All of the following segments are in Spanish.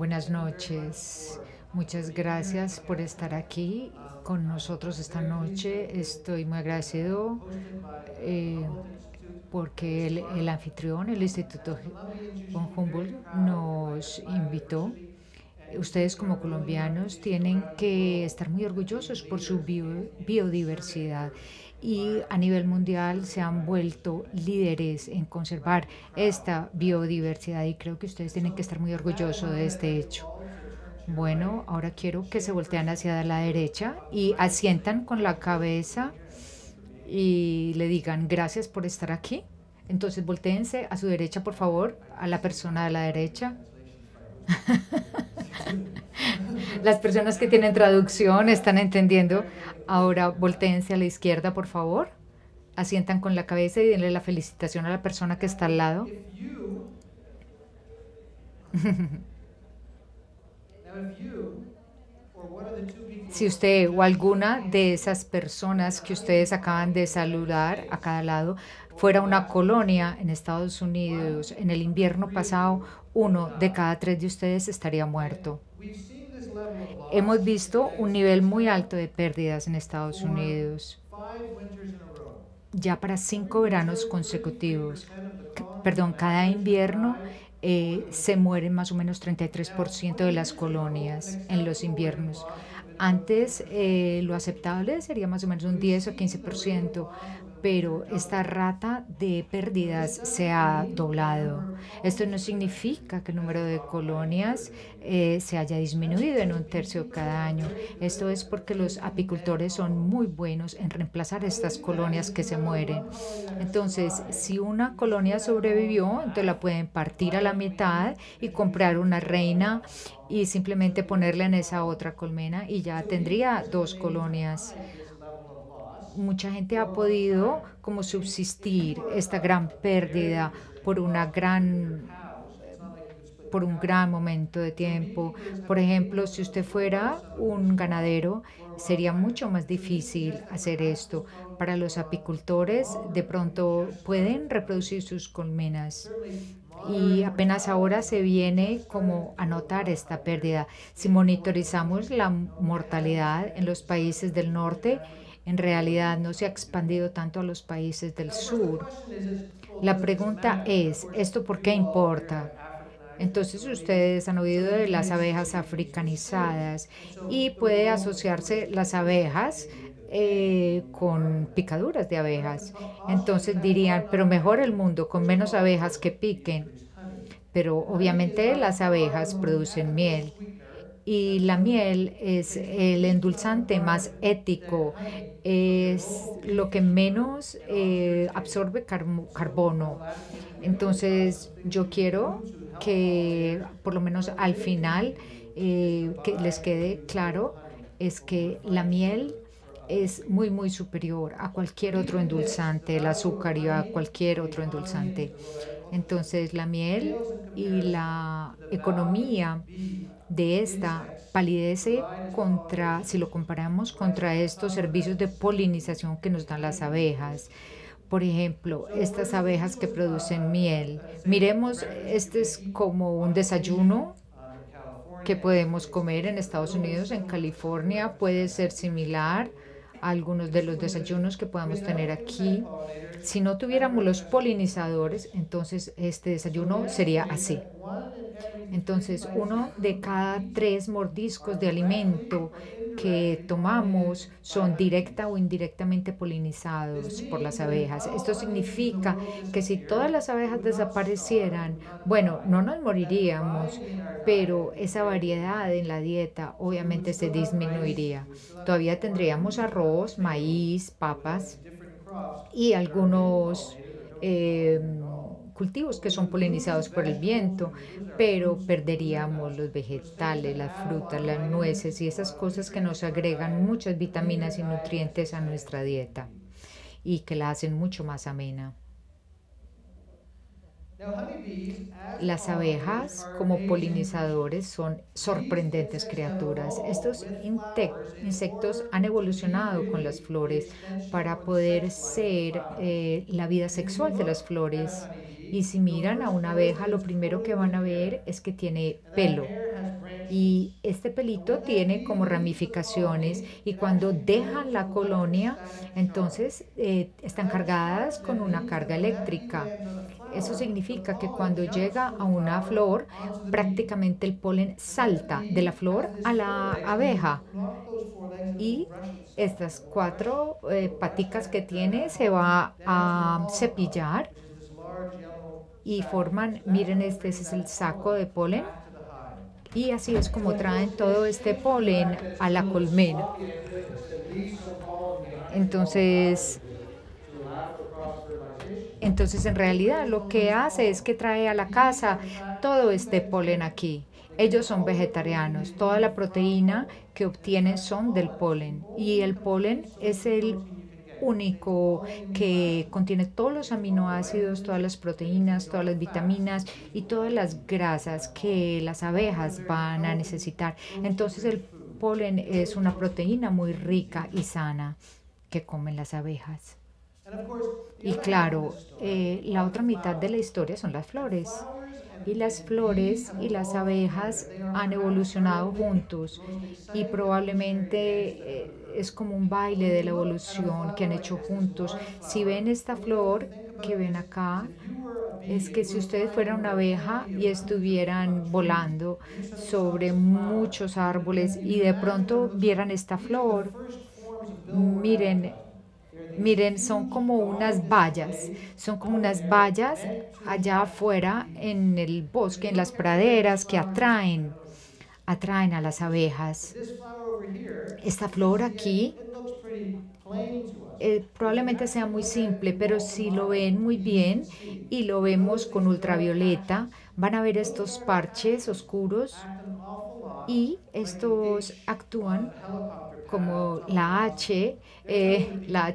Buenas noches. Muchas gracias por estar aquí con nosotros esta noche. Estoy muy agradecido eh, porque el anfitrión, el Instituto von Humboldt, nos invitó. Ustedes como colombianos tienen que estar muy orgullosos por su biodiversidad y a nivel mundial se han vuelto líderes en conservar esta biodiversidad y creo que ustedes tienen que estar muy orgullosos de este hecho. Bueno, ahora quiero que se voltean hacia la derecha y asientan con la cabeza y le digan gracias por estar aquí. Entonces voltéense a su derecha, por favor, a la persona de la derecha. Las personas que tienen traducción están entendiendo. Ahora voltéense a la izquierda, por favor. Asientan con la cabeza y denle la felicitación a la persona que está al lado. Si usted o alguna de esas personas que ustedes acaban de saludar a cada lado fuera una colonia en Estados Unidos en el invierno pasado, uno de cada tres de ustedes estaría muerto. Hemos visto un nivel muy alto de pérdidas en Estados Unidos ya para 5 veranos consecutivos. Perdón, cada invierno se mueren más o menos 33% de las colonias en los inviernos. Antes lo aceptable sería más o menos un 10 o 15%, pero esta rata de pérdidas se ha doblado. Esto no significa que el número de colonias se haya disminuido en un tercio cada año. Esto es porque los apicultores son muy buenos en reemplazar estas colonias que se mueren. Entonces, si una colonia sobrevivió, entonces la pueden partir a la mitad y comprar una reina y simplemente ponerla en esa otra colmena y ya tendría dos colonias. Mucha gente ha podido como subsistir esta gran pérdida por una gran por un gran momento de tiempo. Por ejemplo, si usted fuera un ganadero, sería mucho más difícil hacer esto. Para los apicultores, de pronto pueden reproducir sus colmenas y apenas ahora se viene como a notar esta pérdida. Si monitorizamos la mortalidad en los países del norte, en realidad no se ha expandido tanto a los países del sur. La pregunta es, ¿esto por qué importa? Entonces ustedes han oído de las abejas africanizadas y puede asociarse las abejas con picaduras de abejas. Entonces dirían, pero mejor el mundo con menos abejas que piquen. Pero obviamente las abejas producen miel y la miel es el endulzante más ético, es lo que menos absorbe carbono. Entonces yo quiero que por lo menos al final que les quede claro es que la miel es muy muy superior a cualquier otro endulzante, el azúcar y a cualquier otro endulzante. Entonces la miel y la economía de esta palidece contra, si lo comparamos contra estos servicios de polinización que nos dan las abejas. Por ejemplo, estas abejas que producen miel. Miremos, este es como un desayuno que podemos comer en Estados Unidos, en California, puede ser similar a algunos de los desayunos que podamos tener aquí. Si no tuviéramos los polinizadores, entonces este desayuno sería así. Entonces, uno de cada tres mordiscos de alimento que tomamos son directa o indirectamente polinizados por las abejas. Esto significa que si todas las abejas desaparecieran, bueno, no nos moriríamos, pero esa variedad en la dieta obviamente se disminuiría. Todavía tendríamos arroz, maíz, papas y algunos cultivos que son polinizados por el viento, pero perderíamos los vegetales, las frutas, las nueces y esas cosas que nos agregan muchas vitaminas y nutrientes a nuestra dieta y que la hacen mucho más amena. Las abejas como polinizadores son sorprendentes criaturas. Estos insectos han evolucionado con las flores para poder ser la vida sexual de las flores. Y si miran a una abeja, lo primero que van a ver es que tiene pelo. Y este pelito tiene como ramificaciones y cuando dejan la colonia, entonces están cargadas con una carga eléctrica. Eso significa que cuando llega a una flor, prácticamente el polen salta de la flor a la abeja y estas cuatro paticas que tiene se va a cepillar y forman, miren, este es el saco de polen y así es como traen todo este polen a la colmena. Entonces, entonces en realidad lo que hace es que trae a la casa todo este polen aquí. Ellos son vegetarianos, toda la proteína que obtienen son del polen y el polen es el único que contiene todos los aminoácidos, todas las proteínas, todas las vitaminas y todas las grasas que las abejas van a necesitar. Entonces el polen es una proteína muy rica y sana que comen las abejas. Y claro, la otra mitad de la historia son las flores. Y las flores y las abejas han evolucionado juntos y probablemente es como un baile de la evolución que han hecho juntos. Si ven esta flor que ven acá, es que si ustedes fueran una abeja y estuvieran volando sobre muchos árboles y de pronto vieran esta flor, miren, miren, son como unas vallas allá afuera en el bosque, en las praderas que atraen a las abejas. Esta flor aquí probablemente sea muy simple, pero si lo ven muy bien y lo vemos con ultravioleta, van a ver estos parches oscuros y estos actúan como la H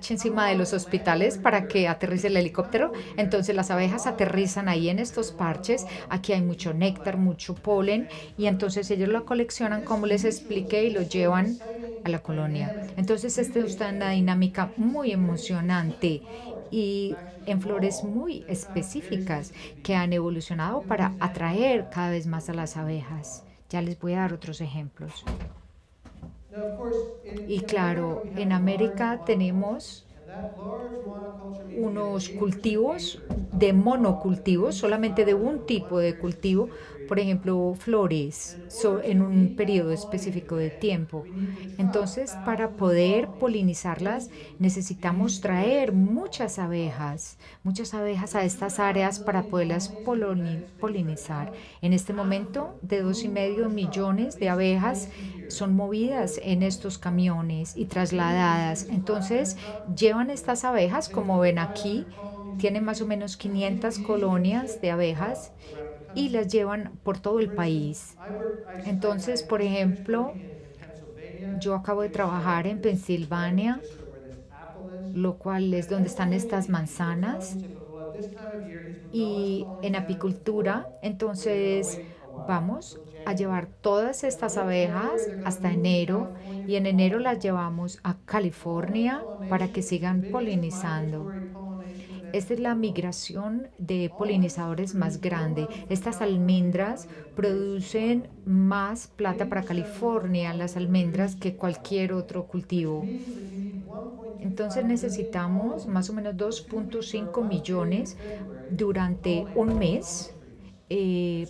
encima de los hospitales para que aterrice el helicóptero. Entonces las abejas aterrizan ahí en estos parches. Aquí hay mucho néctar, mucho polen y entonces ellos lo coleccionan como les expliqué y lo llevan a la colonia. Entonces esta es una dinámica muy emocionante y en flores muy específicas que han evolucionado para atraer cada vez más a las abejas. Ya les voy a dar otros ejemplos. Y claro, en América tenemos unos cultivos de monocultivos, solamente de un tipo de cultivo, por ejemplo, flores, en un periodo específico de tiempo. Entonces, para poder polinizarlas, necesitamos traer muchas abejas a estas áreas para poderlas polinizar. En este momento, de 2,5 millones de abejas son movidas en estos camiones y trasladadas. Entonces, llevan estas abejas, como ven aquí, tienen más o menos 500 colonias de abejas y las llevan por todo el país. Entonces, por ejemplo, yo acabo de trabajar en Pensilvania, lo cual es donde están estas manzanas, y en apicultura, entonces vamos a llevar todas estas abejas hasta enero y en enero las llevamos a California para que sigan polinizando. Esta es la migración de polinizadores más grande. Estas almendras producen más plata para California, las almendras, que cualquier otro cultivo. Entonces necesitamos más o menos 2,5 millones durante un mes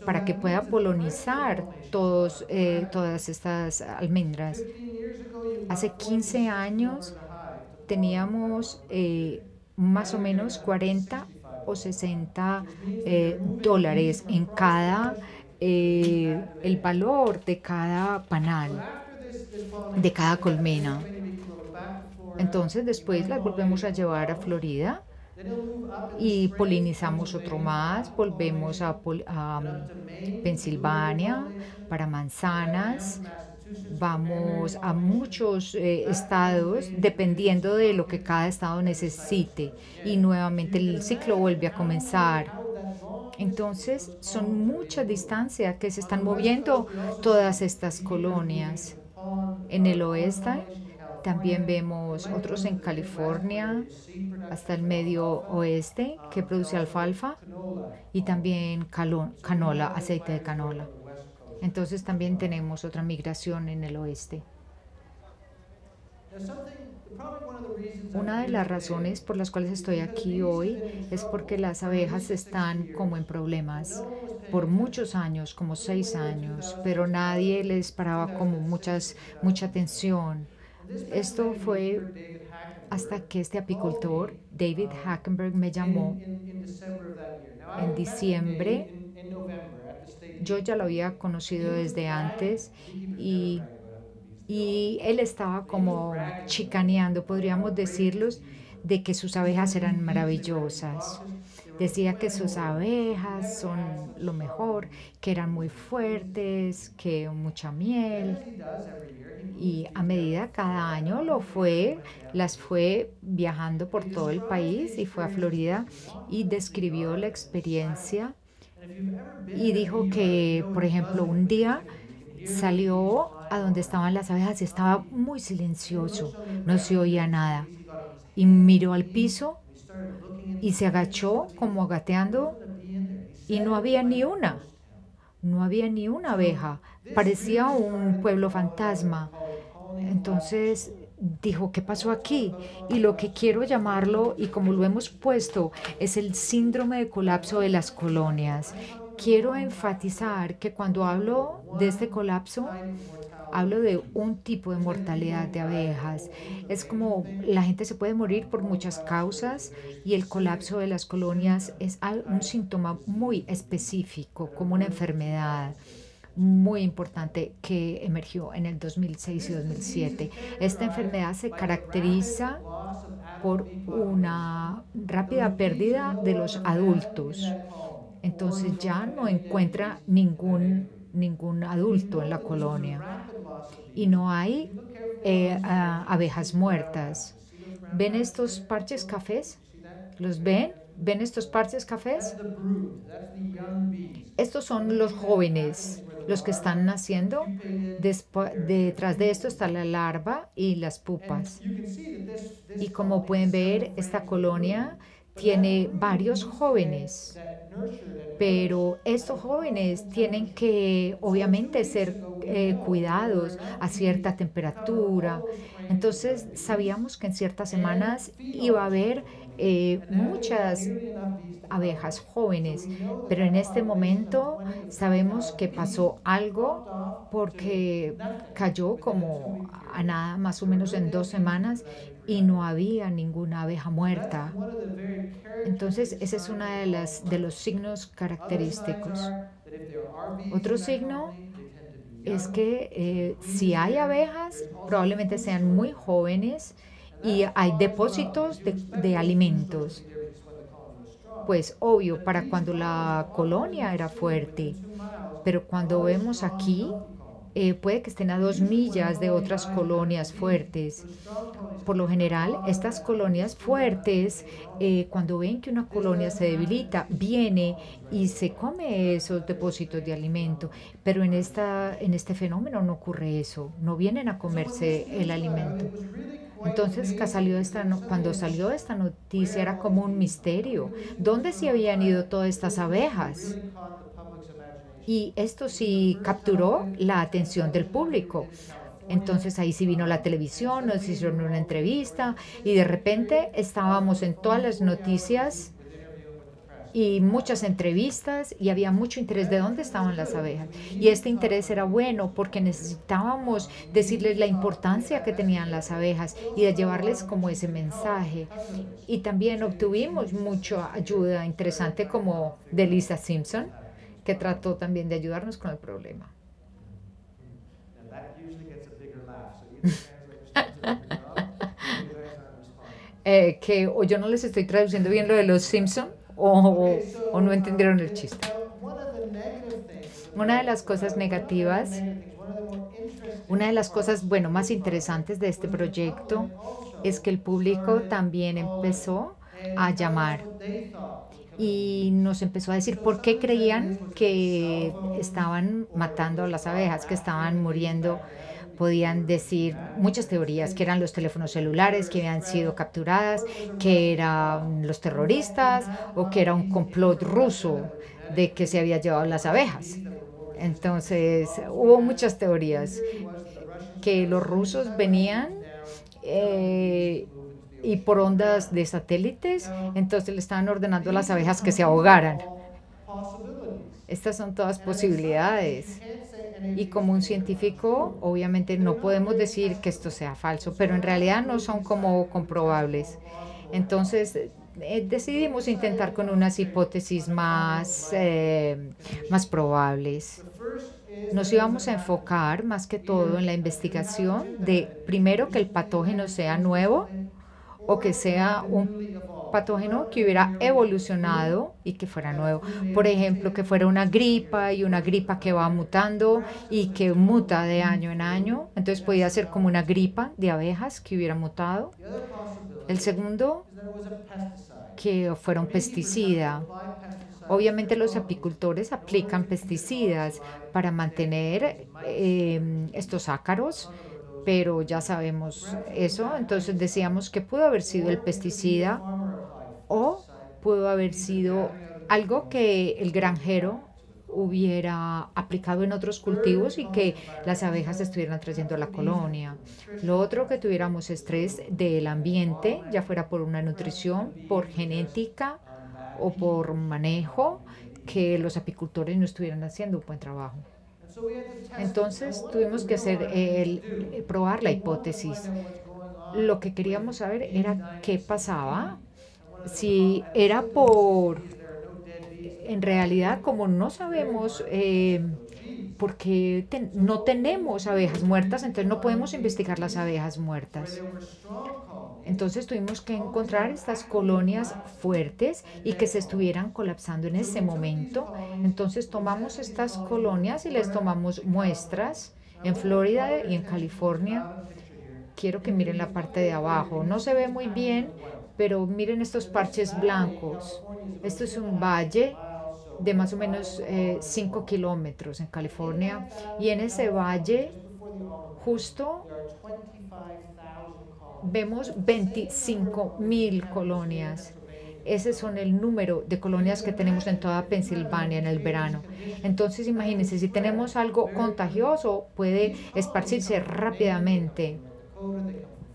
para que pueda polinizar todas estas almendras. Hace 15 años teníamos más o menos 40 o 60 dólares en el valor de cada panal, de cada colmena. Entonces después las volvemos a llevar a Florida y polinizamos otro más, volvemos a Pensilvania para manzanas, vamos a muchos estados dependiendo de lo que cada estado necesite y nuevamente el ciclo vuelve a comenzar. Entonces son muchas distancias que se están moviendo todas estas colonias. En el oeste también vemos otros en California, hasta el medio oeste, que produce alfalfa y también canola, aceite de canola. Entonces también tenemos otra migración en el oeste. Una de las razones por las cuales estoy aquí hoy es porque las abejas están como en problemas por muchos años, como 6 años, pero nadie les paraba como mucha atención. Esto fue hasta que este apicultor, David Hackenberg, me llamó en diciembre. Yo ya lo había conocido desde antes y él estaba como chicaneando, podríamos decirlos, de que sus abejas eran maravillosas. Decía que sus abejas son lo mejor, que eran muy fuertes, que mucha miel. Y a medida cada año las fue viajando por todo el país y fue a Florida y describió la experiencia y dijo que, por ejemplo, un día salió a donde estaban las abejas y estaba muy silencioso, no se oía nada. Y miró al piso y se agachó como gateando y no había ni una, no había ni una abeja. Parecía un pueblo fantasma. Entonces dijo, ¿qué pasó aquí? Y lo que quiero llamarlo, y como lo hemos puesto, es el síndrome de colapso de las colonias. Quiero enfatizar que cuando hablo de este colapso, hablo de un tipo de mortalidad de abejas. Es como la gente se puede morir por muchas causas y el colapso de las colonias es un síntoma muy específico, como una enfermedad muy importante que emergió en el 2006 y 2007. Esta enfermedad se caracteriza por una rápida pérdida de los adultos. Entonces ya no encuentra ningún adulto en la colonia y no hay abejas muertas. ¿Ven estos parches cafés? ¿Los ven? ¿Ven estos parches cafés? Estos son los jóvenes, los que están naciendo. Detrás de esto está la larva y las pupas. Y como pueden ver, esta colonia tiene varios jóvenes, pero estos jóvenes tienen que obviamente ser cuidados a cierta temperatura. Entonces sabíamos que en ciertas semanas iba a haber muchas abejas jóvenes, pero en este momento sabemos que pasó algo porque cayó como a nada más o menos en 2 semanas y no había ninguna abeja muerta. Entonces ese es uno de los signos característicos. Otro signo es que si hay abejas, probablemente sean muy jóvenes y hay depósitos de alimentos. Pues obvio, para cuando la colonia era fuerte, pero cuando vemos aquí, puede que estén a 2 millas de otras colonias fuertes. Por lo general, estas colonias fuertes, cuando ven que una colonia se debilita, viene y se come esos depósitos de alimento. Pero en este fenómeno no ocurre eso, no vienen a comerse el alimento. Entonces, cuando salió esta noticia era como un misterio. ¿Dónde se habían ido todas estas abejas? Y esto sí capturó la atención del público. Entonces ahí sí vino la televisión, nos hicieron una entrevista y de repente estábamos en todas las noticias y muchas entrevistas y había mucho interés de dónde estaban las abejas. Y este interés era bueno porque necesitábamos decirles la importancia que tenían las abejas y de llevarles como ese mensaje. Y también obtuvimos mucha ayuda interesante como de Lisa Simpson, que trató también de ayudarnos con el problema. Que o yo no les estoy traduciendo bien lo de los Simpson o no entendieron el chiste. Una de las cosas negativas, una de las cosas, bueno, más interesantes de este proyecto es que el público también empezó a llamar y nos empezó a decir por qué creían que estaban matando a las abejas, que estaban muriendo. Podían decir muchas teorías, que eran los teléfonos celulares que habían sido capturadas, que eran los terroristas o que era un complot ruso de que se había llevado las abejas. Entonces, hubo muchas teorías que los rusos venían eh, y por ondas de satélites, entonces le estaban ordenando a las abejas que se ahogaran. Estas son todas posibilidades. Y como un científico, obviamente no podemos decir que esto sea falso, pero en realidad no son como comprobables. Entonces, decidimos intentar con unas hipótesis más probables. Nos íbamos a enfocar más que todo en la investigación de, primero, que el patógeno sea nuevo o que sea un patógeno que hubiera evolucionado y que fuera nuevo. Por ejemplo, que fuera una gripa y una gripa que va mutando y que muta de año en año. Entonces podía ser como una gripa de abejas que hubiera mutado. El segundo, que fuera un pesticida. Obviamente los apicultores aplican pesticidas para mantener estos ácaros, pero ya sabemos eso. Entonces decíamos que pudo haber sido el pesticida o pudo haber sido algo que el granjero hubiera aplicado en otros cultivos y que las abejas estuvieran trayendo a la colonia. Lo otro, que tuviéramos estrés del ambiente, ya fuera por una nutrición, por genética o por manejo, que los apicultores no estuvieran haciendo un buen trabajo. Entonces tuvimos que probar la hipótesis. Lo que queríamos saber era qué pasaba, si era en realidad, como no sabemos, porque no tenemos abejas muertas, entonces no podemos investigar las abejas muertas. Entonces tuvimos que encontrar estas colonias fuertes y que se estuvieran colapsando en ese momento. Entonces tomamos estas colonias y les tomamos muestras en Florida y en California. Quiero que miren la parte de abajo. No se ve muy bien, pero miren estos parches blancos. Esto es un valle de más o menos 5 kilómetros en California. Y en ese valle justo vemos 25.000 colonias. Ese son el número de colonias que tenemos en toda Pensilvania en el verano. Entonces imagínense, si tenemos algo contagioso, puede esparcirse rápidamente.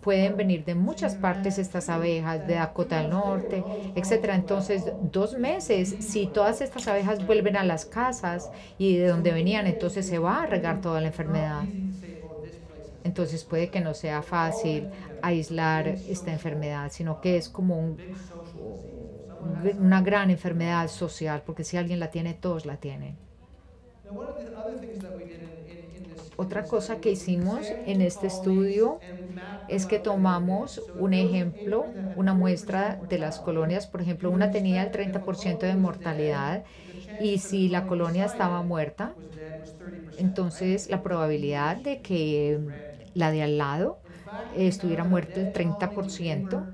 Pueden venir de muchas partes estas abejas, de Dakota del Norte, etcétera. Entonces, 2 meses, si todas estas abejas vuelven a las casas y de donde venían, entonces se va a regar toda la enfermedad. Entonces puede que no sea fácil aislar esta enfermedad, sino que es como una gran enfermedad social, porque si alguien la tiene, todos la tienen. Otra cosa que hicimos en este estudio es que tomamos un ejemplo, una muestra de las colonias. Por ejemplo, una tenía el 30% de mortalidad y si la colonia estaba muerta, entonces la probabilidad de que la de al lado estuviera muerta el 30%.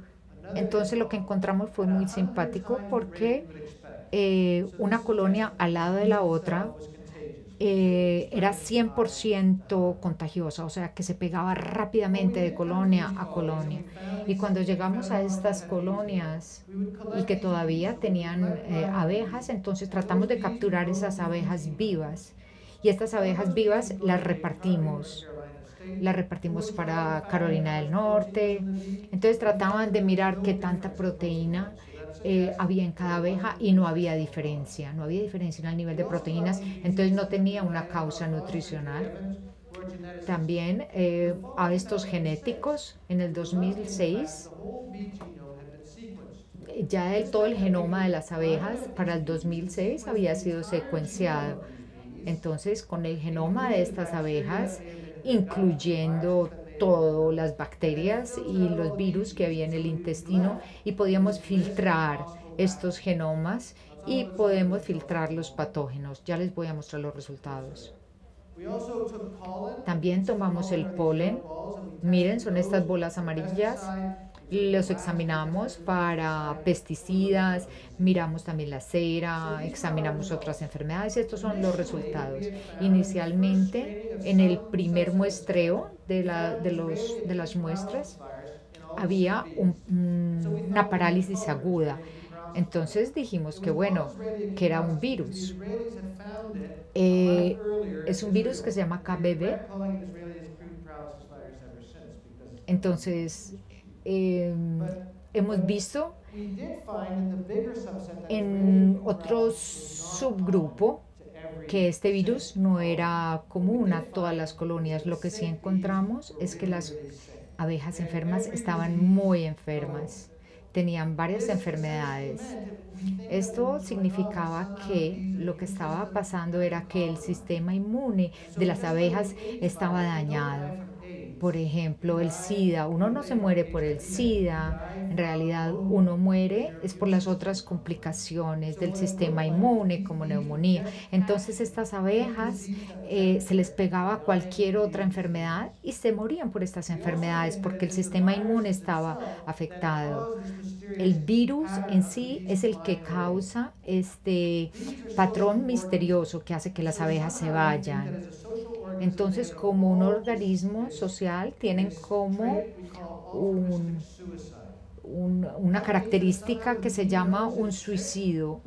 Entonces lo que encontramos fue muy simpático porque una colonia al lado de la otra era 100% contagiosa, o sea que se pegaba rápidamente de colonia a colonia. Y cuando llegamos a estas colonias y que todavía tenían abejas, entonces tratamos de capturar esas abejas vivas. Y estas abejas vivas las repartimos para Carolina del Norte. Entonces trataban de mirar qué tanta proteína había en cada abeja y no había diferencia en el nivel de proteínas, entonces no tenía una causa nutricional. También a estos genéticos en el 2006 ya todo el genoma de las abejas para el 2006 había sido secuenciado. Entonces, con el genoma de estas abejas, incluyendo todas las bacterias y los virus que había en el intestino, y podíamos filtrar estos genomas y podemos filtrar los patógenos. Ya les voy a mostrar los resultados. También tomamos el polen. Miren, son estas bolas amarillas. Los examinamos para pesticidas, miramos también la cera, examinamos otras enfermedades y estos son los resultados. Inicialmente, en el primer muestreo de las muestras, había una parálisis aguda. Entonces dijimos que bueno, que era un virus. es un virus que se llama KBB. Entonces, hemos visto en otro subgrupo que este virus no era común a todas las colonias. Lo que sí encontramos es que las abejas enfermas estaban muy enfermas, tenían varias enfermedades. Esto significaba que lo que estaba pasando era que el sistema inmune de las abejas estaba dañado. Por ejemplo, el SIDA, uno no se muere por el SIDA, en realidad uno muere es por las otras complicaciones del sistema inmune, como neumonía. Entonces estas abejas se les pegaba cualquier otra enfermedad y se morían por estas enfermedades porque el sistema inmune estaba afectado. El virus en sí es el que causa este patrón misterioso que hace que las abejas se vayan. Entonces, como un organismo social, tienen como un, una característica que se llama un suicidio.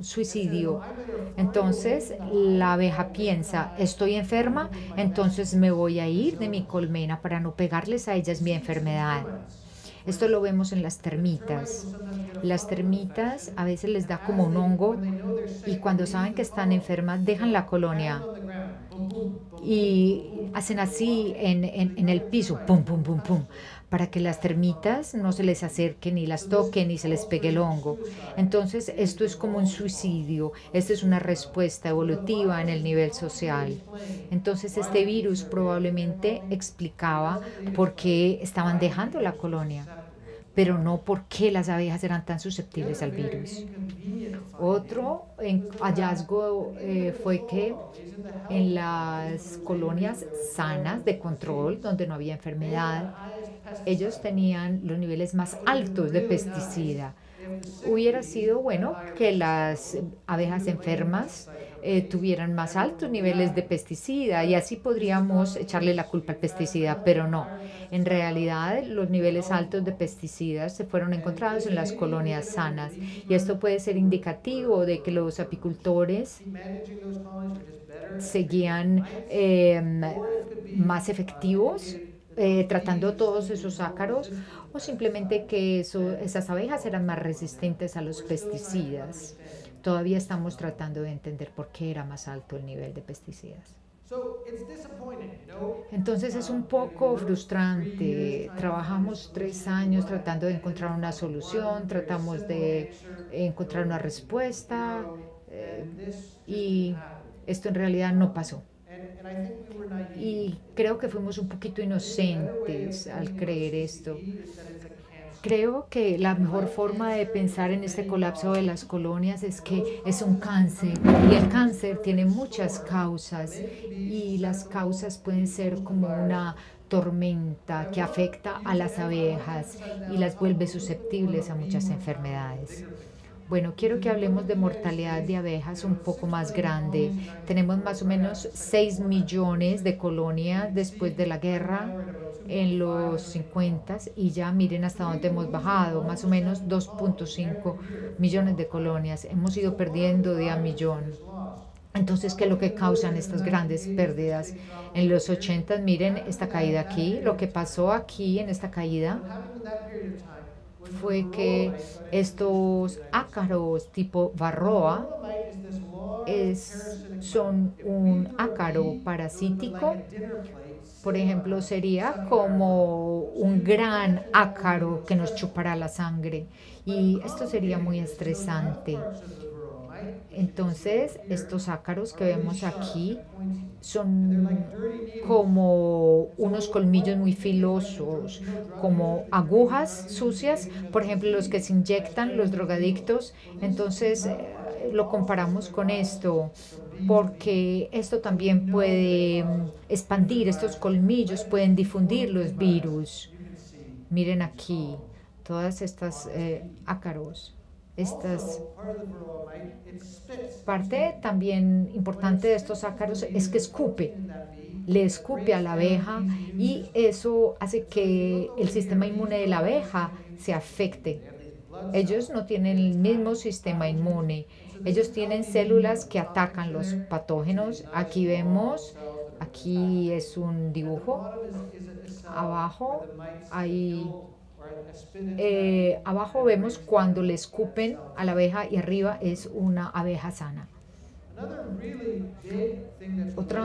Entonces, la abeja piensa, estoy enferma, entonces me voy a ir de mi colmena para no pegarles a ellas mi enfermedad. Esto lo vemos en las termitas. Las termitas a veces les da como un hongo y cuando saben que están enfermas dejan la colonia y hacen así en el piso, pum, pum, pum, pum, para que las termitas no se les acerquen ni las toquen ni se les pegue el hongo. Entonces esto es como un suicidio, esta es una respuesta evolutiva en el nivel social. Entonces este virus probablemente explicaba por qué estaban dejando la colonia, pero no por qué las abejas eran tan susceptibles al virus. Otro hallazgo fue que en las colonias sanas de control, donde no había enfermedad, ellos tenían los niveles más altos de pesticida. Hubiera sido bueno que las abejas enfermas tuvieran más altos niveles de pesticida y así podríamos echarle la culpa al pesticida, pero no. En realidad, los niveles altos de pesticidas se fueron encontrados en las colonias sanas y esto puede ser indicativo de que los apicultores seguían más efectivos tratando todos esos ácaros o simplemente que esas abejas eran más resistentes a los pesticidas. Todavía estamos tratando de entender por qué era más alto el nivel de pesticidas. Entonces es un poco frustrante. Trabajamos 3 años tratando de encontrar una solución, tratamos de encontrar una respuesta y esto en realidad no pasó. Y creo que fuimos un poquito inocentes al creer esto. Creo que la mejor forma de pensar en este colapso de las colonias es que es un cáncer y el cáncer tiene muchas causas y las causas pueden ser como una tormenta que afecta a las abejas y las vuelve susceptibles a muchas enfermedades. Bueno, quiero que hablemos de mortalidad de abejas un poco más grande. Tenemos más o menos 6 millones de colonias después de la guerra en los 50 y ya miren hasta dónde hemos bajado, más o menos 2.5 millones de colonias. Hemos ido perdiendo de a millón. Entonces, ¿qué es lo que causan estas grandes pérdidas? En los 80, miren esta caída aquí, lo que pasó aquí en esta caída fue que estos ácaros tipo varroa son un ácaro parasítico. Por ejemplo, sería como un gran ácaro que nos chupará la sangre y esto sería muy estresante. Entonces, estos ácaros que vemos aquí son como unos colmillos muy filosos, como agujas sucias, por ejemplo, los que se inyectan los drogadictos. Entonces, lo comparamos con esto, porque esto también puede expandir, estos colmillos pueden difundir los virus. Miren aquí, todas estas ácaros. Estas parte también importante de estos ácaros es que le escupe a la abeja y eso hace que el sistema inmune de la abeja se afecte. Ellos no tienen el mismo sistema inmune, Ellos tienen células que atacan los patógenos. Aquí vemos, aquí es un dibujo. Abajo hay, abajo vemos cuando le escupen a la abeja y arriba es una abeja sana. Otro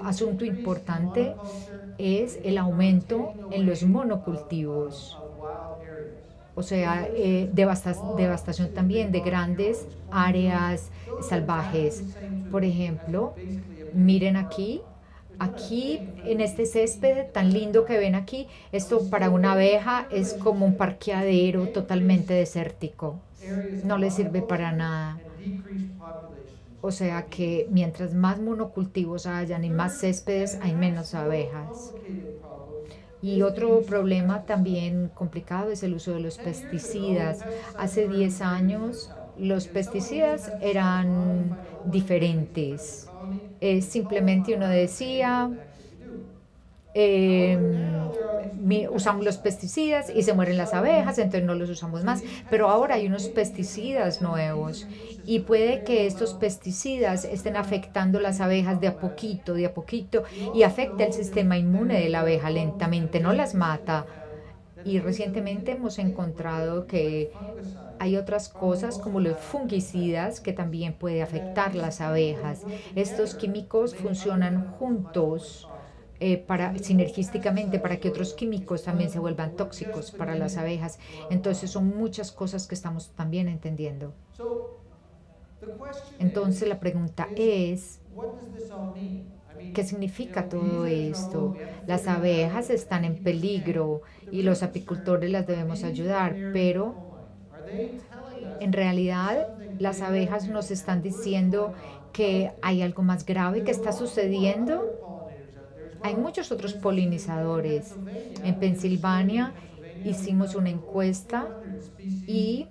asunto importante es el aumento en los monocultivos, o sea, devastación también de grandes áreas salvajes. Por ejemplo, miren aquí, aquí en este césped tan lindo que ven aquí, esto para una abeja es como un parqueadero totalmente desértico. No le sirve para nada. O sea que mientras más monocultivos hayan y más céspedes, hay menos abejas. Y otro problema también complicado es el uso de los pesticidas. Hace 10 años los pesticidas eran diferentes. Simplemente uno decía, usamos los pesticidas y se mueren las abejas, entonces no los usamos más. Pero ahora hay unos pesticidas nuevos y puede que estos pesticidas estén afectando las abejas de a poquito, y afecta el sistema inmune de la abeja lentamente, no las mata. Y recientemente hemos encontrado que hay otras cosas como los fungicidas que también puede afectar las abejas. Estos químicos funcionan juntos sinergísticamente para que otros químicos también se vuelvan tóxicos para las abejas. Entonces son muchas cosas que estamos también entendiendo. Entonces la pregunta es, ¿qué significa todo esto? Las abejas están en peligro y los apicultores las debemos ayudar, pero en realidad las abejas nos están diciendo que hay algo más grave que está sucediendo. Hay muchos otros polinizadores. En Pensilvania hicimos una encuesta y,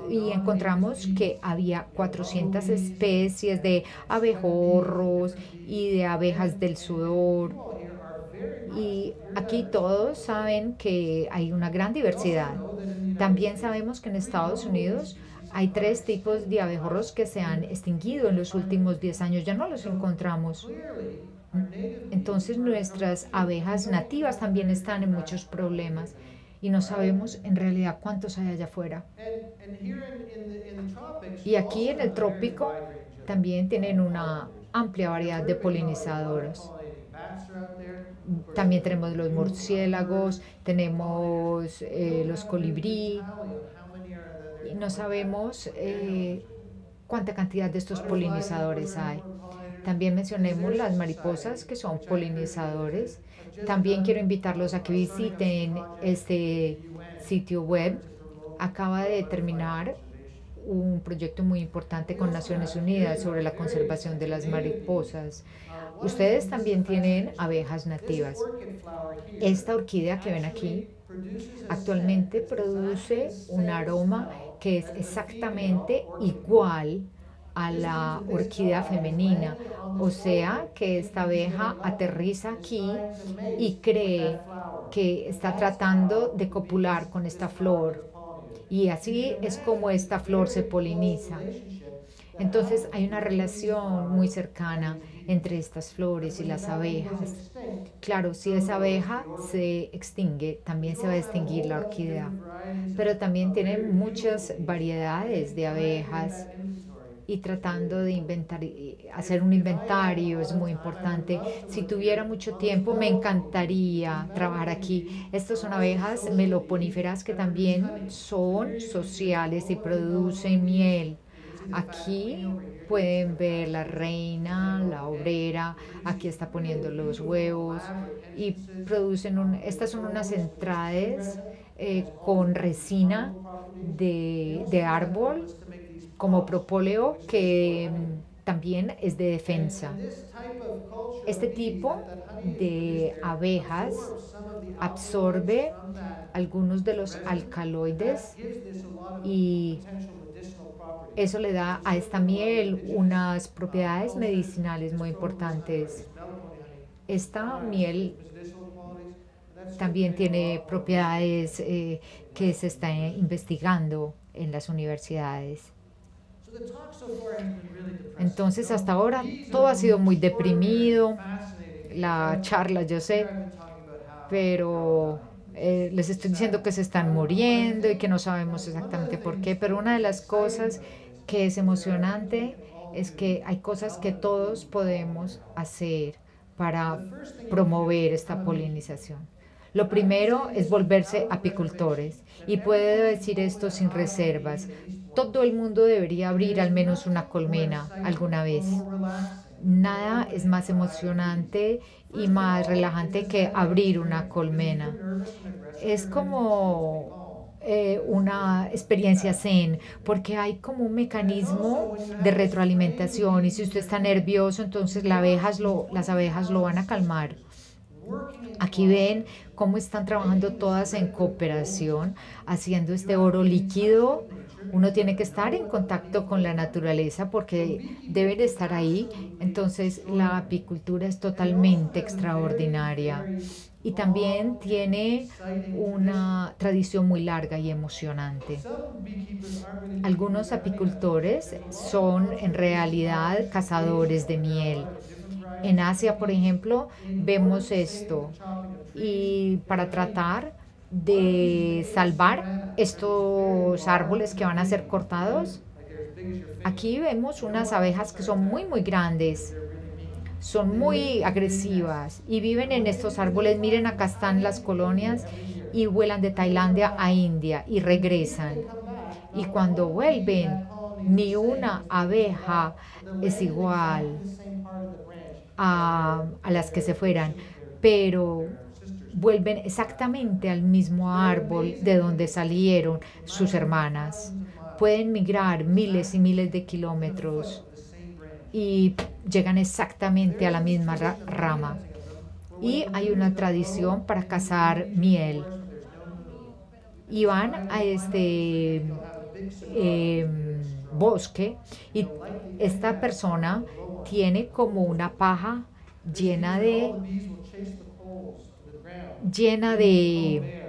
encontramos que había 400 especies de abejorros y de abejas del sudor. Y aquí todos saben que hay una gran diversidad. También sabemos que en Estados Unidos hay 3 tipos de abejorros que se han extinguido en los últimos 10 años. Ya no los encontramos. Entonces nuestras abejas nativas también están en muchos problemas y no sabemos en realidad cuántos hay allá afuera. Y aquí en el trópico también tienen una amplia variedad de polinizadores. También tenemos los murciélagos, tenemos los colibrí, y no sabemos cuánta cantidad de estos polinizadores hay. También mencionemos las mariposas, que son polinizadores. También quiero invitarlos a que visiten este sitio web. Acaba de terminar un proyecto muy importante con Naciones Unidas sobre la conservación de las mariposas. Ustedes también tienen abejas nativas. Esta orquídea que ven aquí actualmente produce un aroma que es exactamente igual a la orquídea femenina. O sea que esta abeja aterriza aquí y cree que está tratando de copular con esta flor. Y así es como esta flor se poliniza. Entonces hay una relación muy cercana entre estas flores y las abejas. Claro, si esa abeja se extingue, también se va a extinguir la orquídea. Pero también tienen muchas variedades de abejas y tratando de hacer un inventario es muy importante. Si tuviera mucho tiempo, me encantaría trabajar aquí. Estas son abejas meloponíferas que también son sociales y producen miel. Aquí pueden ver la reina, la obrera, aquí está poniendo los huevos y estas son unas entradas con resina de árbol como propóleo que también es de defensa. Este tipo de abejas absorbe algunos de los alcaloides y eso le da a esta miel unas propiedades medicinales muy importantes. Esta miel también tiene propiedades que se está investigando. en las universidades. Entonces, hasta ahora todo ha sido muy deprimido, la charla, yo sé, pero les estoy diciendo que se están muriendo y que no sabemos exactamente por qué, pero una de las cosas que es emocionante es que hay cosas que todos podemos hacer para promover esta polinización. Lo primero es volverse apicultores y puedo decir esto sin reservas. Todo el mundo debería abrir al menos una colmena alguna vez. Nada es más emocionante y más relajante que abrir una colmena. Es como una experiencia zen, porque hay como un mecanismo de retroalimentación y si usted está nervioso, entonces las abejas lo van a calmar. Aquí ven cómo están trabajando todas en cooperación, haciendo este oro líquido. Uno tiene que estar en contacto con la naturaleza porque deben estar ahí. Entonces la apicultura es totalmente extraordinaria y también tiene una tradición muy larga y emocionante. Algunos apicultores son en realidad cazadores de miel. En Asia, por ejemplo, vemos esto. Y para tratar de salvar estos árboles que van a ser cortados, aquí vemos unas abejas que son muy, muy grandes, son muy agresivas y viven en estos árboles. Miren, acá están las colonias y vuelan de Tailandia a India y regresan. Y cuando vuelven, ni una abeja es igual a las que se fueran, pero vuelven exactamente al mismo árbol de donde salieron sus hermanas. Pueden migrar miles y miles de kilómetros y llegan exactamente a la misma rama. Y hay una tradición para cazar miel. Y van a este bosque y esta persona tiene como una paja llena de llena de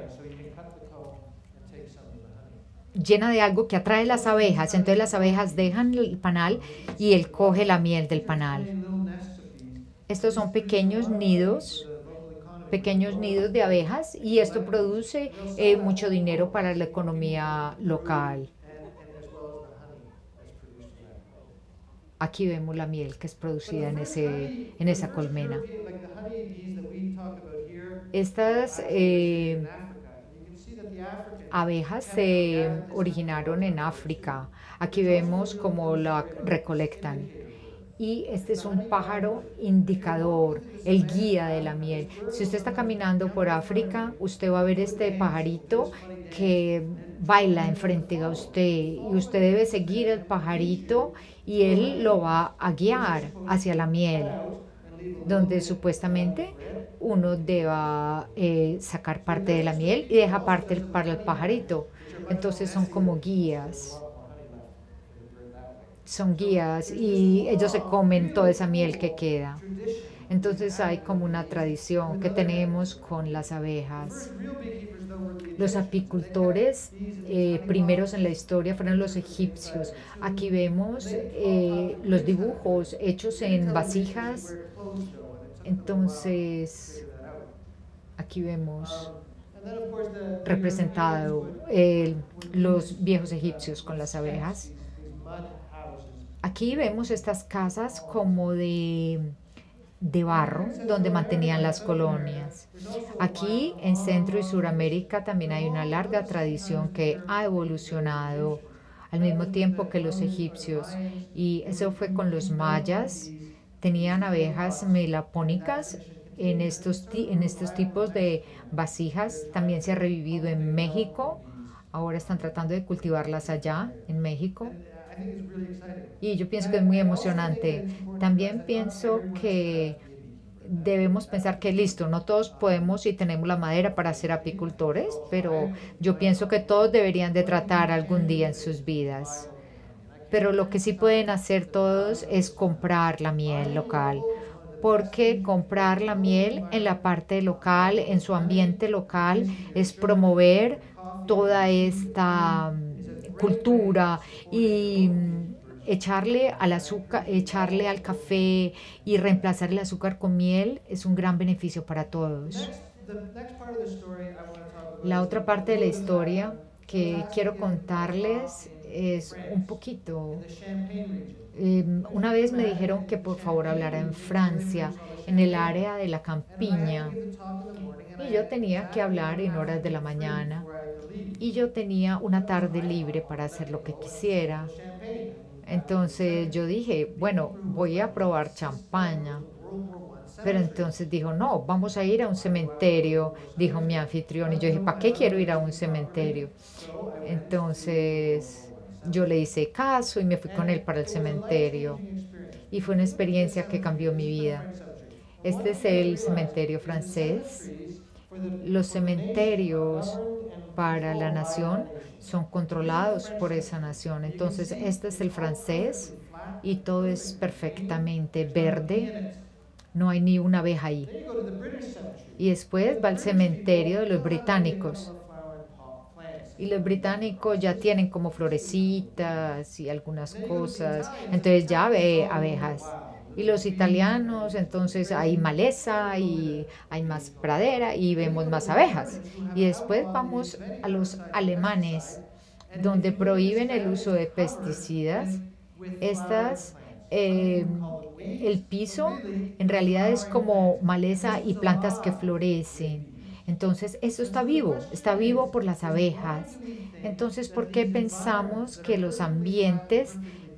llena de algo que atrae las abejas. Entonces las abejas dejan el panal y él coge la miel del panal. Estos son pequeños nidos de abejas y esto produce mucho dinero para la economía local. Aquí vemos la miel que es producida en esa colmena. Estas abejas se originaron en África. Aquí vemos cómo la recolectan. Y este es un pájaro indicador, el guía de la miel. Si usted está caminando por África, usted va a ver este pajarito que baila enfrente a usted y usted debe seguir el pajarito y él lo va a guiar hacia la miel, donde supuestamente uno deba sacar parte de la miel y deja parte para el pajarito. Entonces son guías y ellos se comen toda esa miel que queda. Entonces hay como una tradición que tenemos con las abejas. Los apicultores primeros en la historia fueron los egipcios. Aquí vemos los dibujos hechos en vasijas. Entonces aquí vemos representado los viejos egipcios con las abejas. Aquí vemos estas casas como de barro donde mantenían las colonias. Aquí en Centro y Suramérica también hay una larga tradición que ha evolucionado al mismo tiempo que los egipcios y eso fue con los mayas. Tenían abejas melapónicas en estos tipos de vasijas. También se ha revivido en México. Ahora están tratando de cultivarlas allá en México. Y yo pienso que es muy emocionante. También pienso que debemos pensar que listo, no todos podemos y tenemos la madera para ser apicultores, pero yo pienso que todos deberían de tratar algún día en sus vidas. Pero lo que sí pueden hacer todos es comprar la miel local, porque comprar la miel en la parte local, en su ambiente local, es promover toda esta cultura y echarle al azúcar, echarle al café y reemplazar el azúcar con miel es un gran beneficio para todos. La otra parte de la historia que quiero contarles es un poquito. Una vez me dijeron que por favor hablara en Francia, en el área de la campiña, y yo tenía que hablar en horas de la mañana, y yo tenía una tarde libre para hacer lo que quisiera. Entonces yo dije, bueno, voy a probar champaña. Pero entonces dijo, no, vamos a ir a un cementerio, dijo mi anfitrión. Y yo dije, ¿para qué quiero ir a un cementerio? Entonces yo le hice caso y me fui con él para el cementerio. Y fue una experiencia que cambió mi vida. Este es el cementerio francés. Los cementerios para la nación son controlados por esa nación. Entonces, este es el francés y todo es perfectamente verde. No hay ni una abeja ahí. Y después va al cementerio de los británicos. Y los británicos ya tienen como florecitas y algunas cosas. Entonces ya ve abejas. Y los italianos, entonces hay maleza y hay más pradera y vemos más abejas. Y después vamos a los alemanes, donde prohíben el uso de pesticidas. Estas, eh, el piso en realidad es como maleza y plantas que florecen. Entonces, eso está vivo por las abejas. Entonces, ¿por qué pensamos que los ambientes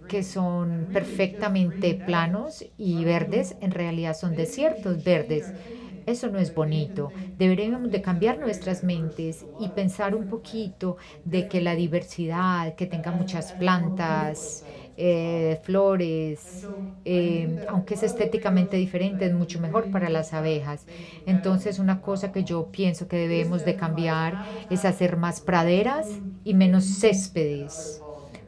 que son perfectamente planos y verdes en realidad son desiertos verdes? Eso no es bonito. Deberíamos de cambiar nuestras mentes y pensar un poquito de que la diversidad, que tenga muchas plantas, flores, aunque es estéticamente diferente, es mucho mejor para las abejas. Entonces, una cosa que yo pienso que debemos de cambiar es hacer más praderas y menos céspedes,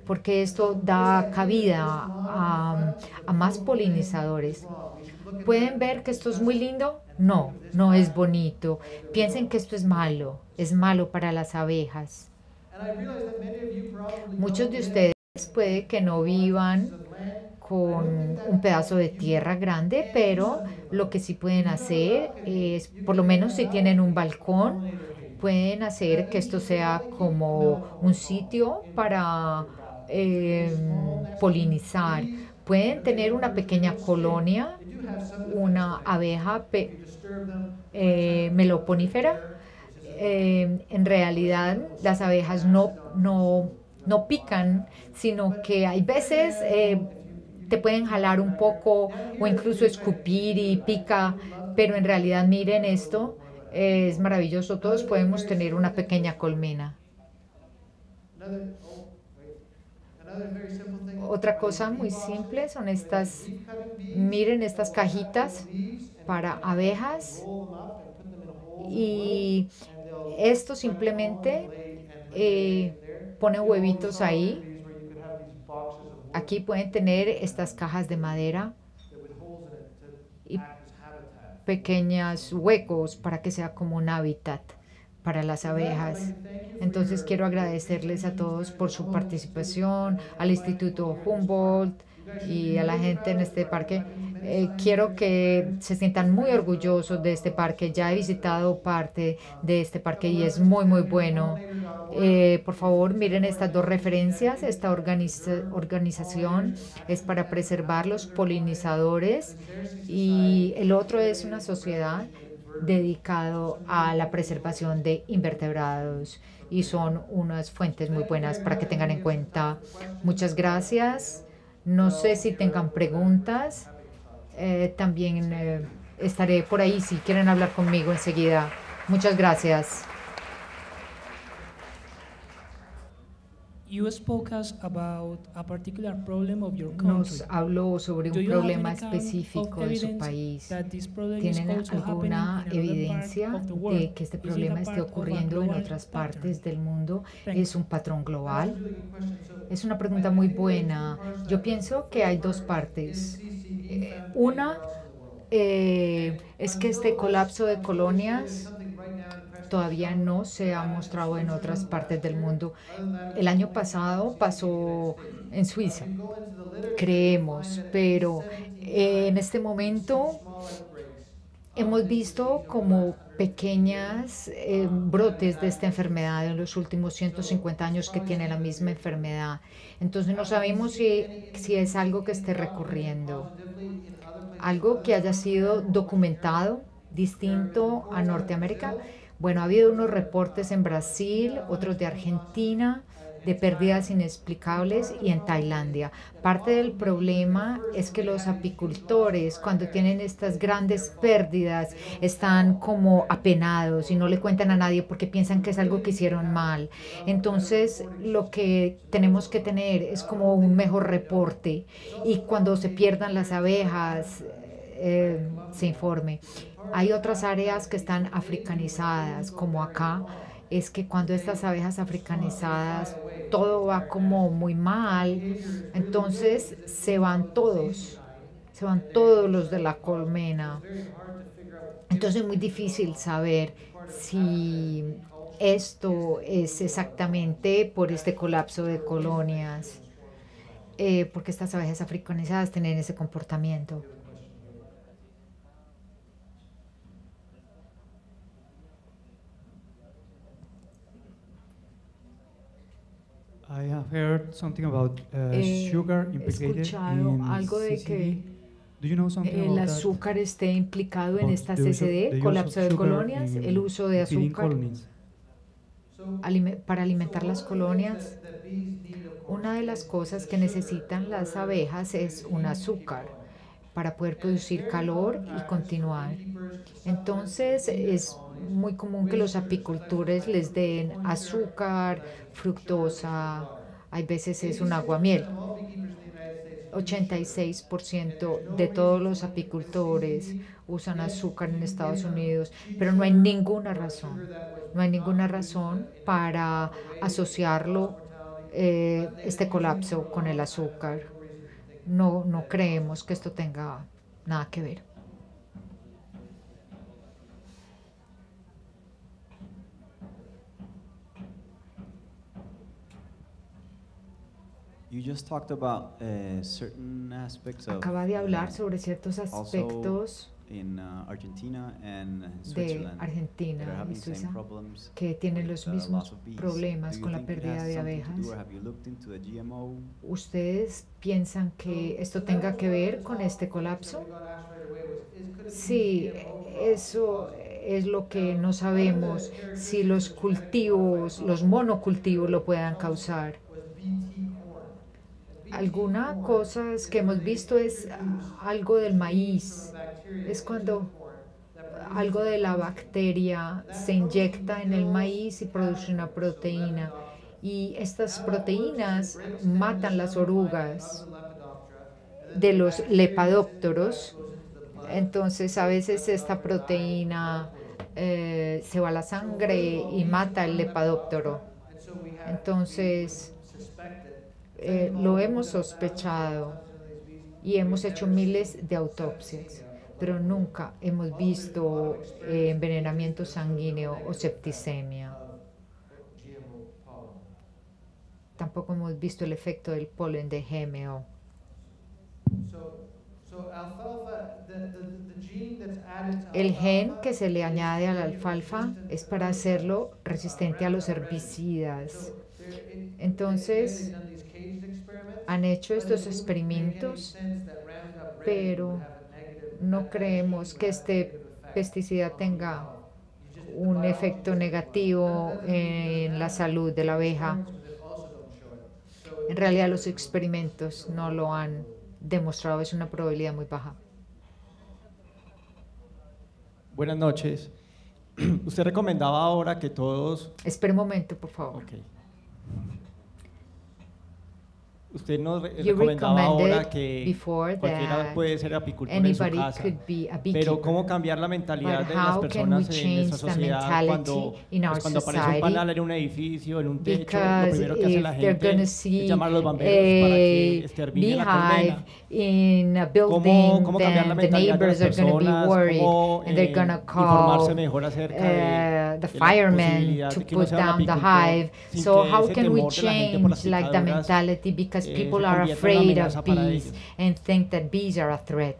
porque esto da cabida a más polinizadores. ¿Pueden ver que esto es muy lindo? No, no es bonito. Piensen que esto es malo para las abejas. Muchos de ustedes puede que no vivan con un pedazo de tierra grande, pero lo que sí pueden hacer es, por lo menos si tienen un balcón, pueden hacer que esto sea como un sitio para eh, polinizar. Pueden tener una pequeña colonia, una abeja meloponífera. En realidad las abejas no pican, sino que hay veces te pueden jalar un poco o incluso escupir y pica, pero en realidad miren esto, es maravilloso, todos podemos tener una pequeña colmena. Otra cosa muy simple son estas, miren estas cajitas para abejas y esto simplemente ponen huevitos ahí. Aquí pueden tener estas cajas de madera y pequeños huecos para que sea como un hábitat para las abejas. Entonces quiero agradecerles a todos por su participación, al Instituto Humboldt y a la gente en este parque. Quiero que se sientan muy orgullosos de este parque. Ya he visitado parte de este parque y es muy bueno. Por favor, miren estas dos referencias. Esta organización es para preservar los polinizadores y el otro es una sociedad dedicado a la preservación de invertebrados y son unas fuentes muy buenas para que tengan en cuenta. Muchas gracias. No sé si tengan preguntas. También estaré por ahí si quieren hablar conmigo enseguida. Muchas gracias. You spoke us about a particular problem of your country. Nos habló sobre Do un you have problema any kind of específico de su evidence país. that this problem is ¿Tienen also happening alguna in another part evidencia of the de world? que este Is it a problema esté part of a ocurriendo en global otras pattern? partes del mundo? Thank ¿Es you. un patrón global? Es una pregunta muy buena. Yo pienso que hay dos partes. Una es que este colapso de colonias todavía no se ha mostrado en otras partes del mundo. El año pasado pasó en Suiza, creemos, pero en este momento hemos visto como pequeñas brotes de esta enfermedad en los últimos 150 años que tiene la misma enfermedad. Entonces no sabemos si es algo que esté recurriendo, algo que haya sido documentado distinto a Norteamérica. Bueno, ha habido unos reportes en Brasil, otros de Argentina, de pérdidas inexplicables y en Tailandia. Parte del problema es que los apicultores, cuando tienen estas grandes pérdidas, están como apenados y no le cuentan a nadie porque piensan que es algo que hicieron mal. Entonces, lo que tenemos que tener es como un mejor reporte y cuando se pierdan las abejas, se informe. Hay otras áreas que están africanizadas, como acá, es que cuando estas abejas africanizadas todo va como muy mal, entonces se van todos los de la colmena. Entonces es muy difícil saber si esto es exactamente por este colapso de colonias, porque estas abejas africanizadas tienen ese comportamiento. I have heard something about He sugar implicated escuchado in algo de que CCD. Do you know something el about that? azúcar esté implicado en About esta the use of- the CCD, use colapso of de sugar colonias, in el uso de feeding azúcar colonies? para alimentar las colonias. Una de las cosas que necesitan las abejas es un azúcar para poder producir calor y continuar. Entonces es muy común que los apicultores les den azúcar, fructosa, hay veces es un aguamiel. 86% de todos los apicultores usan azúcar en Estados Unidos, pero no hay ninguna razón para asociarlo, este colapso con el azúcar. No creemos que esto tenga nada que ver. You just talked about certain aspects of Acaba de hablar sobre ciertos aspectos in Argentina and de Switzerland that are Argentina y having same Suiza problems que tienen with los loss mismos of bees. problemas Do you con la think it pérdida has de something to do, abejas. or have you looked into the GMO? ¿Ustedes piensan que esto tenga que ver con este colapso? Sí, eso es lo que no sabemos, si los cultivos, los monocultivos lo puedan causar. Alguna cosa que hemos visto es algo del maíz, es cuando algo de la bacteria se inyecta en el maíz y produce una proteína. Y estas proteínas matan las orugas de los lepidópteros. Entonces a veces esta proteína se va a la sangre y mata el lepidóptero. Entonces lo hemos sospechado y hemos hecho miles de autopsias, pero nunca hemos visto envenenamiento sanguíneo o septicemia. Tampoco hemos visto el efecto del polen de GMO. El gen que se le añade a la alfalfa es para hacerlo resistente a los herbicidas. Entonces, han hecho estos experimentos, pero no creemos que este pesticida tenga un efecto negativo en la salud de la abeja. En realidad los experimentos no lo han demostrado, es una probabilidad muy baja. Buenas noches. Usted recomendaba ahora que todos... Espera un momento, por favor. Okay. usted nos You recomendaba ahora recommended que before cualquiera that puede ser apicultor en su anybody casa, could be a pero beekeeper. cómo cambiar la mentalidad But de las how can we personas en change nuestra the sociedad cuando, mentality in our pues, cuando aparece un society? panal en un edificio, en un techo, lo Because primero que hace if la they're gente going to es see llamar a los bomberos para que a exterminen la beehive colmena. in a ¿Cómo, building, cómo cambiar la then the mentalidad de las neighbors are going to be personas? worried, ¿Cómo and they're going to informarse call mejor acerca de, the de la firemen posibilidad to de que uno put sea un down the apicultor hive? sin So que how ese can we temor de la gente por las change like the picaduras mentality, because se people are convierta en una afraid amenaza of para bees ellos? and think that bees are a threat?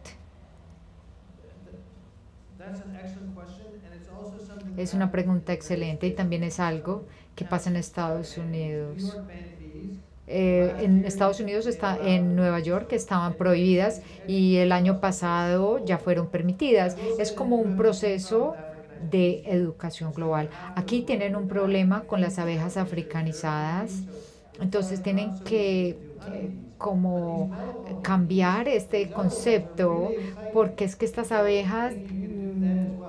That's an excellent question, and it's also something Es that una happens pregunta in excelente y también es algo que pasa en Estados New Unidos. York banned bees. En Estados Unidos, en Nueva York, estaban prohibidas y el año pasado ya fueron permitidas. Es como un proceso de educación global. Aquí tienen un problema con las abejas africanizadas, entonces tienen que como cambiar este concepto, porque es que estas abejas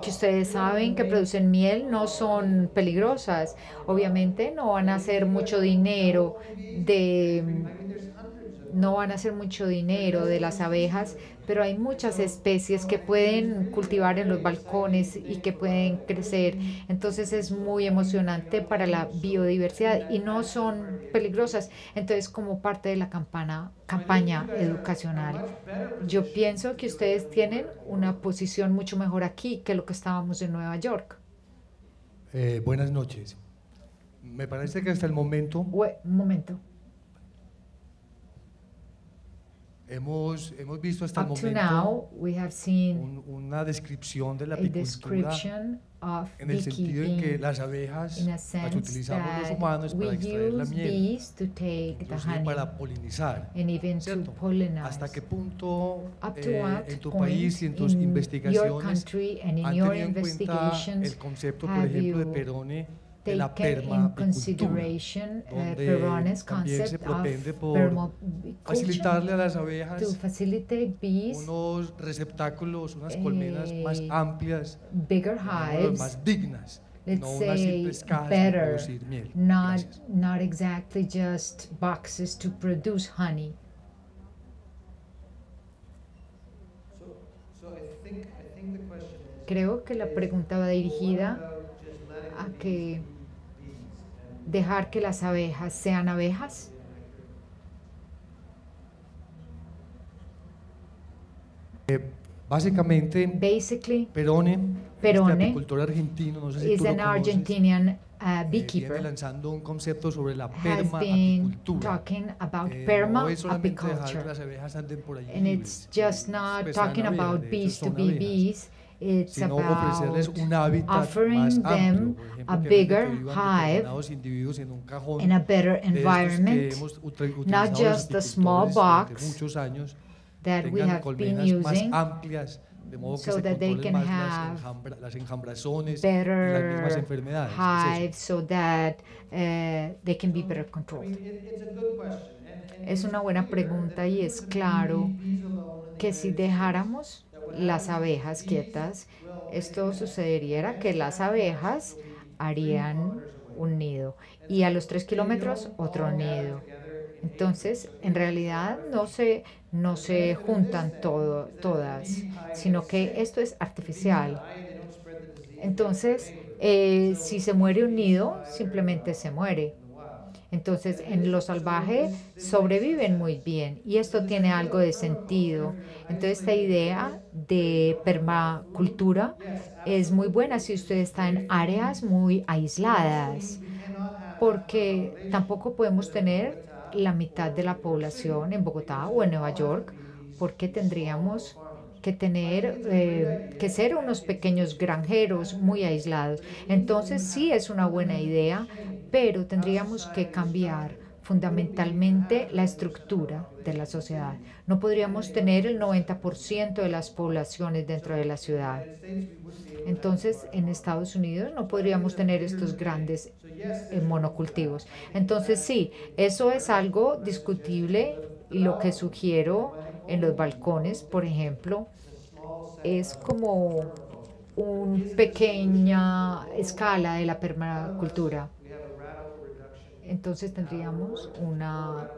que ustedes saben que producen miel no son peligrosas. Obviamente no van a hacer mucho dinero no van a hacer mucho dinero de las abejas, pero hay muchas especies que pueden cultivar en los balcones y que pueden crecer. Entonces es muy emocionante para la biodiversidad y no son peligrosas. Entonces, como parte de la campaña educacional, yo pienso que ustedes tienen una posición mucho mejor aquí que lo que estábamos en Nueva York. Buenas noches. Me parece que hasta el momento Un momento. hemos visto hasta el Up to momento now, we have seen una descripción de la a apicultura description of en el sentido en que beekeeping las abejas in a las sense utilizamos los that humanos we para extraer la use miel, bees to take the inclusive honey para polinizar, and even to ¿cierto? pollinize. ¿Hasta qué punto Up to what en tu point país y en tus in your investigaciones country and in han your tenido en cuenta investigations el concepto, por have ejemplo, de you Perone, de la taken in permacultura, consideration donde Perone's también se concept propende of por permaculture facilitarle a las to abejas facilitate bees unos receptáculos, unas colmenas más amplias, bigger llamémoslo, hives, más dignas, let's no unas say simples cajas de better, producir miel. not Gracias. not exactly just boxes to produce honey. So I think the question is, Creo que la pregunta va dirigida about just letting a the que bees and dejar que las abejas sean abejas. Básicamente, Basically, Perone, Perone este apicultor argentino, no sé si is tú lo an conoces, Argentinian viene beekeeper, lanzando un concepto sobre la has been perma-apicultura. talking about No es solamente dejar que perma-apiculture. las abejas anden por ahí And libres, it's just not pues sean talking abejas, about de hecho bees to son be abejas, bees. It's sino ofrecerles about un hábitat más offering them amplio, por ejemplo, a que en vez de bigger que vivan hive determinados individuos en un cajón in a better de estos que environment hemos not utilizado los just the small apicultores durante box muchos años, that we tengan have been colmenas más using amplias, de modo que so se that they controlen can más have las enjambrazones y las mismas better enfermedades. ¿Qué es hives so that they can be better controlled. it's a good question. And Es una buena pregunta y es claro que si dejáramos las abejas quietas, esto sucedería que las abejas harían un nido y a los 3 kilómetros otro nido. Entonces, en realidad no se juntan todas, sino que esto es artificial. Entonces, si se muere un nido, simplemente se muere. Entonces, en lo salvaje sobreviven muy bien y esto tiene algo de sentido. Entonces, esta idea de permacultura es muy buena si usted está en áreas muy aisladas, porque tampoco podemos tener la mitad de la población en Bogotá o en Nueva York, porque tendríamos que tener que ser unos pequeños granjeros muy aislados. Entonces sí es una buena idea, pero tendríamos que cambiar fundamentalmente la estructura de la sociedad. No podríamos tener el 90% de las poblaciones dentro de la ciudad. Entonces, en Estados Unidos no podríamos tener estos grandes monocultivos. Entonces, sí, eso es algo discutible y lo que sugiero en los balcones, por ejemplo, es como una pequeña escala de la permacultura. Entonces tendríamos una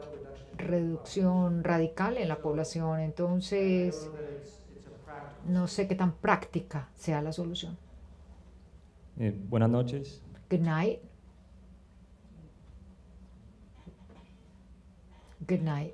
reducción radical en la población. Entonces, It's a practical. no sé qué tan práctica sea la solución. Buenas noches. Good night. Good night.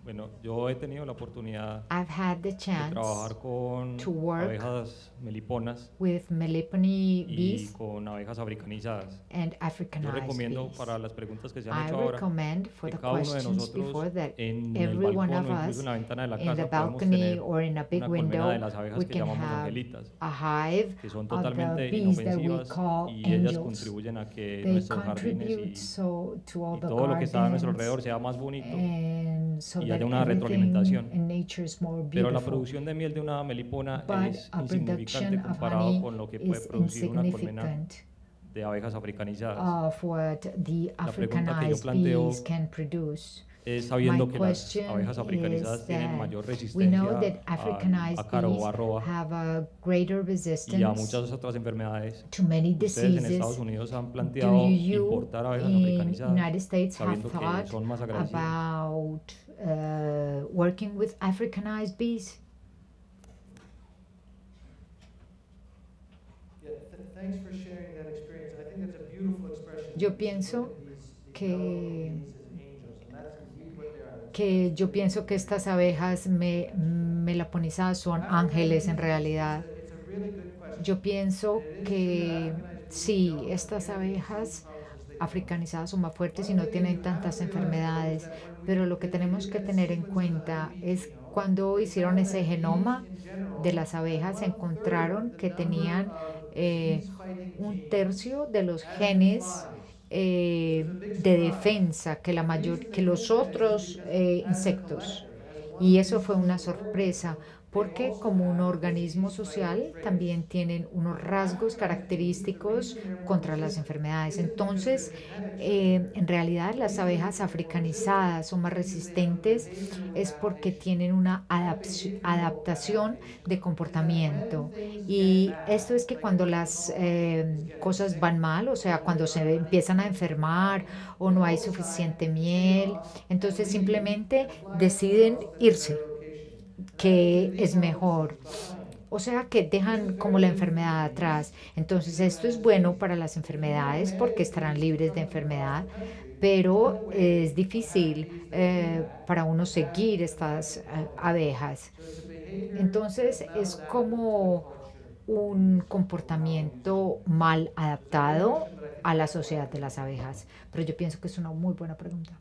Bueno, yo he tenido la oportunidad I've had the de chance trabajar con to work abejas meliponas with Melipony y bees con abejas africanizadas. and Yo Africanized recomiendo bees. para las preguntas que se han I hecho ahora recommend for que the cada uno de questions nosotros before that en el every one balcón of o incluso us en la ventana de la in the casa podemos balcony tener or in a big una colmena de window las abejas we que can llamamos have angelitas, a hive que son of the totalmente bees that we inofensivas call y ellas angels. contribuyen a que They nuestros jardines contribute to all y the todo lo que está a nuestro gardens alrededor sea más bonito. and so y that haya una everything retroalimentación. in nature is more Pero la beautiful. producción de miel de una melipona But es a insignificante production of comparado honey con lo que puede is producir una colmena insignificant de abejas africanizadas. of what the La pregunta que yo Africanized planteo bees can produce. Es sabiendo My que las question abejas africanizadas is tienen that mayor we know resistencia that al Africanized ácaro o bees arroba have a greater y a resistance muchas otras enfermedades. to many Ustedes en diseases. Estados Unidos han Do planteado you importar abejas in africanizadas United States have sabiendo que thought son más agradecidas. about working with Africanized bees? Yeah, thanks for sharing that experience. I think that's a beautiful expression. Yo pienso These que- developing bees as angels, and that's indeed what they are. Que yo pienso que estas abejas melaponizadas son ángeles en realidad. It's a really good question. Yo pienso que sí, estas abejas africanizadas son más fuertes y no tienen tantas enfermedades, pero lo que tenemos que tener en cuenta es cuando hicieron ese genoma de las abejas, encontraron que tenían un tercio de los genes de defensa que los otros insectos. Y eso fue una sorpresa, porque como un organismo social también tienen unos rasgos característicos contra las enfermedades. Entonces, en realidad las abejas africanizadas son más resistentes es porque tienen una adaptación de comportamiento. Y esto es que cuando las cosas van mal, o sea, cuando se empiezan a enfermar o no hay suficiente miel, entonces simplemente deciden irse, que es mejor. O sea que dejan como la enfermedad atrás. Entonces esto es bueno para las enfermedades porque estarán libres de enfermedad, pero es difícil para uno seguir estas abejas. Entonces es como un comportamiento mal adaptado a la sociedad de las abejas. Pero yo pienso que es una muy buena pregunta.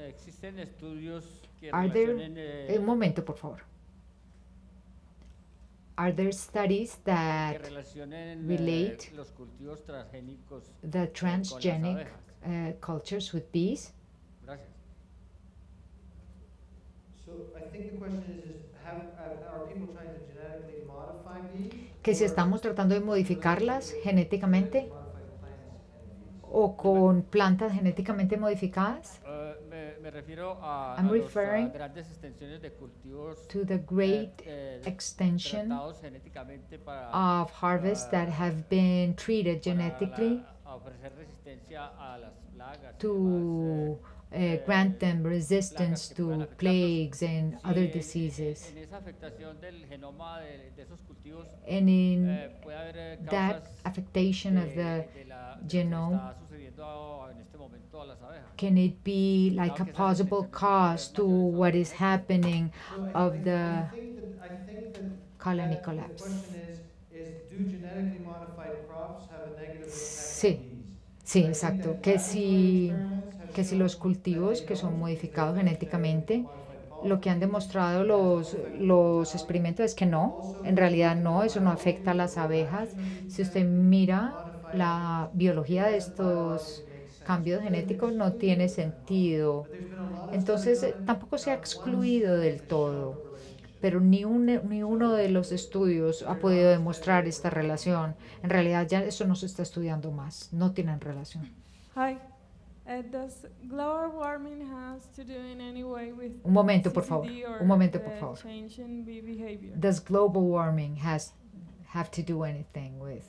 Existen estudios que Are there, relacionen un momento, por favor. Are there studies que that relacionen relate los cultivos transgénicos the transgenic cultures with bees? Gracias. So I think the question is are people trying to genetically modify bees? Que si estamos tratando de modificarlas genéticamente Modify plants and bees. o con plantas genéticamente modificadas, Me refiero a I'm las referring grandes extensiones de cultivos to the great extension tratados genéticamente para of harvests that have been treated genetically ofrecer resistencia a las plagas y to demás, grant them resistance plagas que puedan to afectarlos. plagues and Si other diseases. en esa afectación del genoma de esos cultivos And in puede haber that causas affectation of the de lo que genome, está sucediendo en este momento a las abejas. can it be like a possible cause to what is happening of the I think that colony the collapse? question is do genetically modified crops have a negative impact Sí. on bees? Sí, exacto. Que si los cultivos que son modificados genéticamente, lo que han demostrado los experimentos es que no, en realidad no, eso no afecta a las abejas. Si usted mira la biología de estos cambios genéticos, no tiene sentido. Entonces, tampoco se ha excluido del todo, pero ni uno de los estudios ha podido demostrar esta relación. En realidad, ya eso no se está estudiando más, no tienen relación. Hi. Does global warming has to do in any way with Un momento, por favor. CCD or Un momento, por the favor. change in bee behavior? Does global warming have to do anything with?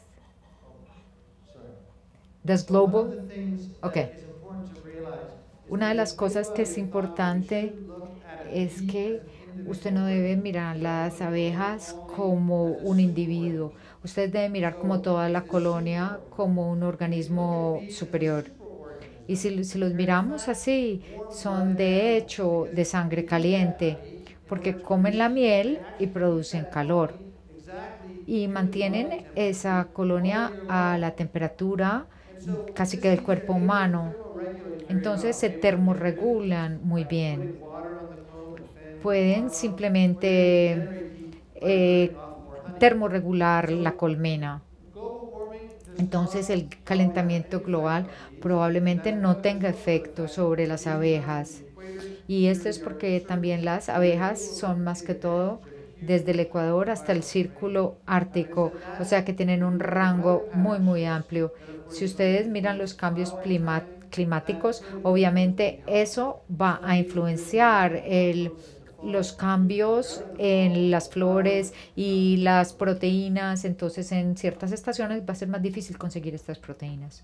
Sorry. Does One of global? the things Okay. that is important Una de las cosas que es importante es que usted no debe mirar las abejas como un individuo. Usted debe mirar como toda la colonia como un organismo superior. Y si los miramos así, son de hecho de sangre caliente, porque comen la miel y producen calor. Y mantienen esa colonia a la temperatura casi que del cuerpo humano. Entonces se termorregulan muy bien. Pueden simplemente termorregular la colmena. Entonces el calentamiento global probablemente no tenga efecto sobre las abejas. Y esto es porque también las abejas son más que todo desde el Ecuador hasta el círculo ártico, o sea que tienen un rango muy amplio. Si ustedes miran los cambios climáticos, obviamente eso va a influenciar los cambios en las flores y las proteínas, entonces en ciertas estaciones va a ser más difícil conseguir estas proteínas.